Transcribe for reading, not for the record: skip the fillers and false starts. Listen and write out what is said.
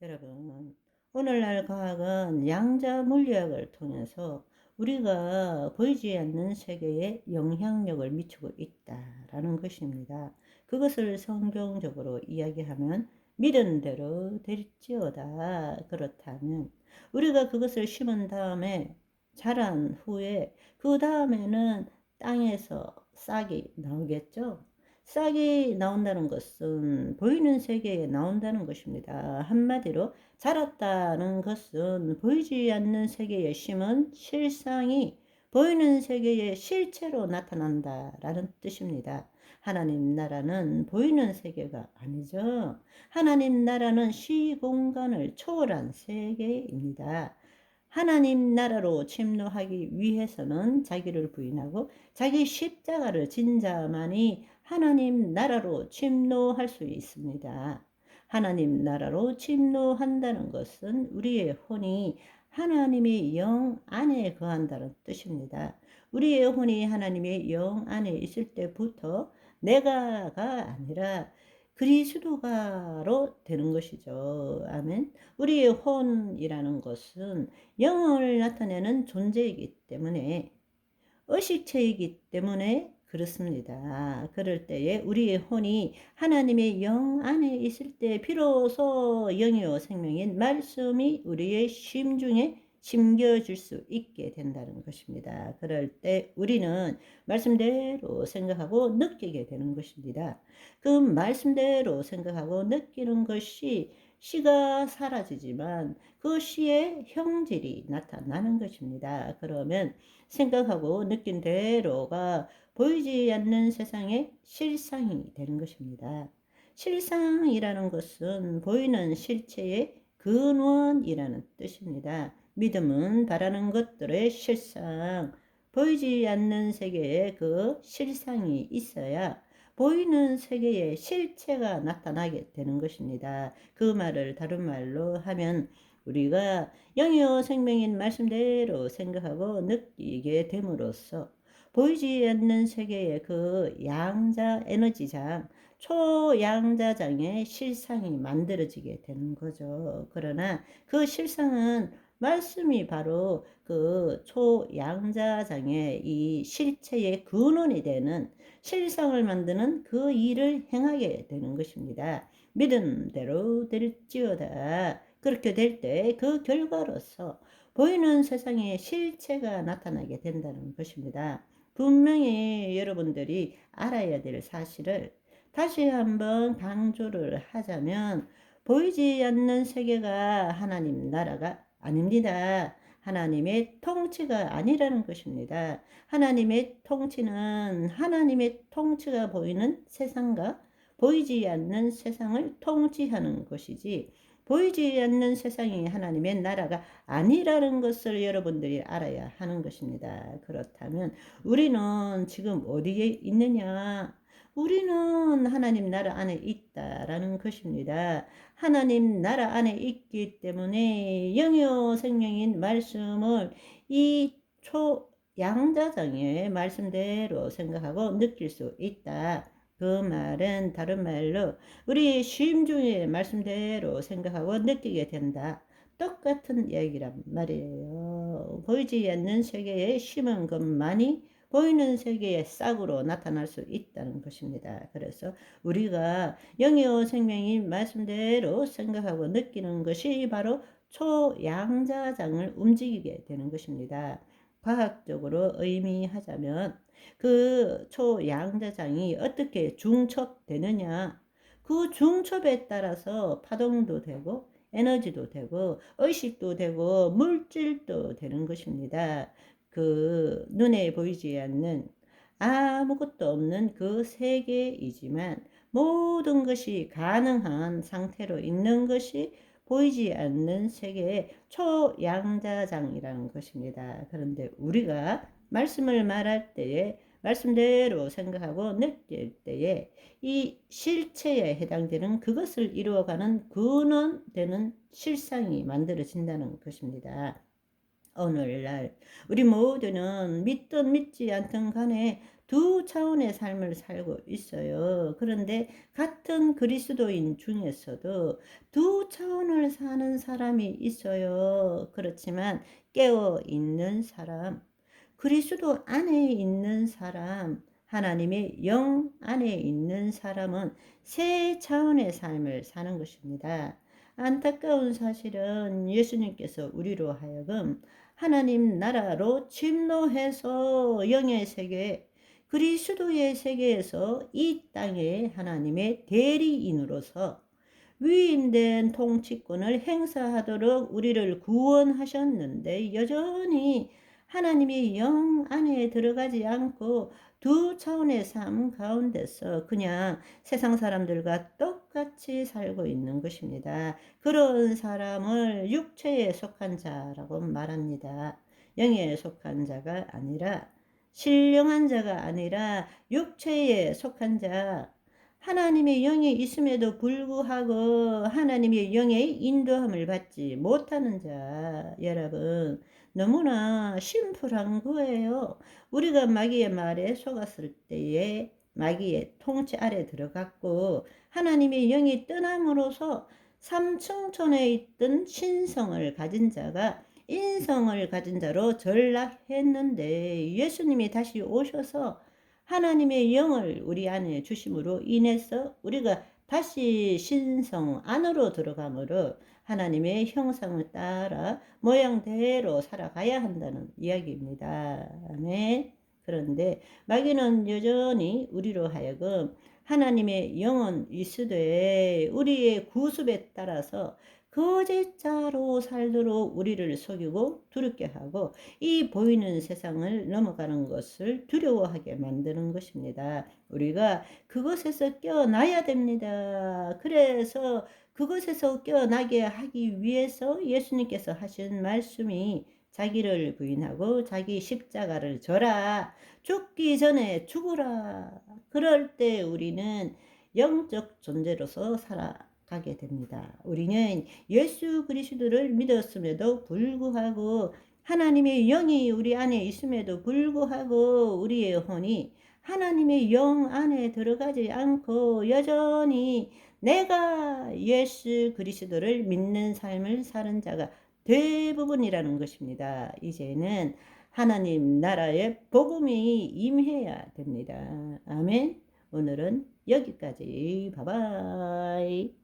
여러분, 오늘날 과학은 양자 물리학을 통해서 우리가 보이지 않는 세계에 영향력을 미치고 있다라는 것입니다. 그것을 성경적으로 이야기하면 믿은 대로 될지어다. 그렇다면 우리가 그것을 심은 다음에 자란 후에 그 다음에는 땅에서 싹이 나오겠죠. 싹이 나온다는 것은 보이는 세계에 나온다는 것입니다. 한마디로 자랐다는 것은 보이지 않는 세계에 심은 실상이 보이는 세계의 실체로 나타난다라는 뜻입니다. 하나님 나라는 보이는 세계가 아니죠. 하나님 나라는 시공간을 초월한 세계입니다. 하나님 나라로 침노하기 위해서는 자기를 부인하고 자기 십자가를 진 자만이 하나님 나라로 침노할 수 있습니다. 하나님 나라로 침노한다는 것은 우리의 혼이 하나님의 영 안에 거한다는 뜻입니다. 우리의 혼이 하나님의 영 안에 있을 때부터 내가가 아니라 그리스도가로 되는 것이죠. 아멘. 우리의 혼이라는 것은 영을 나타내는 존재이기 때문에 의식체이기 때문에 그렇습니다. 그럴 때에 우리의 혼이 하나님의 영 안에 있을 때 비로소 영이요 생명인 말씀이 우리의 심중에 심겨질 수 있게 된다는 것입니다. 그럴 때 우리는 말씀대로 생각하고 느끼게 되는 것입니다. 그 말씀대로 생각하고 느끼는 것이 시가 사라지지만 그 시의 형질이 나타나는 것입니다. 그러면 생각하고 느낀 대로가 보이지 않는 세상의 실상이 되는 것입니다. 실상이라는 것은 보이는 실체의 근원이라는 뜻입니다. 믿음은 바라는 것들의 실상, 보이지 않는 세계에 그 실상이 있어야 보이는 세계의 실체가 나타나게 되는 것입니다. 그 말을 다른 말로 하면 우리가 영이요 생명인 말씀대로 생각하고 느끼게 됨으로써 보이지 않는 세계의 그 양자 에너지장, 초양자장의 실상이 만들어지게 되는 거죠. 그러나 그 실상은 말씀이 바로 그 초양자장의 이 실체의 근원이 되는 실상을 만드는 그 일을 행하게 되는 것입니다. 믿음대로 될지어다. 그렇게 될 때 그 결과로서 보이는 세상의 실체가 나타나게 된다는 것입니다. 분명히 여러분들이 알아야 될 사실을 다시 한번 강조를 하자면 보이지 않는 세계가 하나님 나라가 아닙니다. 하나님의 통치가 아니라는 것입니다. 하나님의 통치는 하나님의 통치가 보이는 세상과 보이지 않는 세상을 통치하는 것이지 보이지 않는 세상이 하나님의 나라가 아니라는 것을 여러분들이 알아야 하는 것입니다. 그렇다면 우리는 지금 어디에 있느냐? 우리는 하나님 나라 안에 있다라는 것입니다. 하나님 나라 안에 있기 때문에 영이요 생명인 말씀을 이 초양자장의 말씀대로 생각하고 느낄 수 있다. 그 말은 다른 말로 우리 심중의 말씀대로 생각하고 느끼게 된다. 똑같은 얘기란 말이에요. 보이지 않는 세계에 심은 것만이 보이는 세계의 싹으로 나타날 수 있다는 것입니다. 그래서 우리가 영이요 생명인 말씀대로 생각하고 느끼는 것이 바로 초양자장을 움직이게 되는 것입니다. 과학적으로 의미하자면 그 초양자장이 어떻게 중첩되느냐, 그 중첩에 따라서 파동도 되고 에너지도 되고 의식도 되고 물질도 되는 것입니다. 그 눈에 보이지 않는 아무것도 없는 그 세계이지만 모든 것이 가능한 상태로 있는 것이 보이지 않는 세계의 초양자장이라는 것입니다. 그런데 우리가 말씀을 말할 때에 말씀대로 생각하고 느낄 때에 이 실체에 해당되는 그것을 이루어가는 근원되는 실상이 만들어진다는 것입니다. 오늘날 우리 모두는 믿든 믿지 않든 간에 두 차원의 삶을 살고 있어요. 그런데 같은 그리스도인 중에서도 두 차원을 사는 사람이 있어요. 그렇지만 깨어 있는 사람, 그리스도 안에 있는 사람, 하나님의 영 안에 있는 사람은 세 차원의 삶을 사는 것입니다. 안타까운 사실은 예수님께서 우리로 하여금 하나님 나라로 침노해서 영의 세계, 그리스도의 세계에서 이 땅에 하나님의 대리인으로서 위임된 통치권을 행사하도록 우리를 구원하셨는데 여전히 하나님의 영 안에 들어가지 않고 두 차원의 삶 가운데서 그냥 세상 사람들과 똑같이 살고 있는 것입니다. 그런 사람을 육체에 속한 자라고 말합니다. 영에 속한 자가 아니라, 신령한 자가 아니라 육체에 속한 자, 하나님의 영이 있음에도 불구하고 하나님의 영의 인도함을 받지 못하는 자, 여러분, 너무나 심플한 거예요. 우리가 마귀의 말에 속았을 때에 마귀의 통치 아래 들어갔고 하나님의 영이 떠남으로써 삼층천에 있던 신성을 가진 자가 인성을 가진 자로 전락했는데 예수님이 다시 오셔서 하나님의 영을 우리 안에 주심으로 인해서 우리가 다시 신성 안으로 들어가므로 하나님의 형상을 따라 모양대로 살아가야 한다는 이야기입니다. 아멘. 그런데 마귀는 여전히 우리로 하여금 하나님의 영은 있으되 우리의 구습에 따라서 거짓자로 살도록 우리를 속이고 두렵게 하고 이 보이는 세상을 넘어가는 것을 두려워하게 만드는 것입니다. 우리가 그것에서 깨어나야 됩니다. 그래서 그것에서 깨어나게 하기 위해서 예수님께서 하신 말씀이 자기를 부인하고 자기 십자가를 져라. 죽기 전에 죽으라. 그럴 때 우리는 영적 존재로서 살아가게 됩니다. 우리는 예수 그리스도를 믿었음에도 불구하고 하나님의 영이 우리 안에 있음에도 불구하고 우리의 혼이 하나님의 영 안에 들어가지 않고 여전히 내가 예수 그리스도를 믿는 삶을 사는 자가 대부분이라는 것입니다. 이제는 하나님 나라의 복음이 임해야 됩니다. 아멘. 오늘은 여기까지. 바이바이.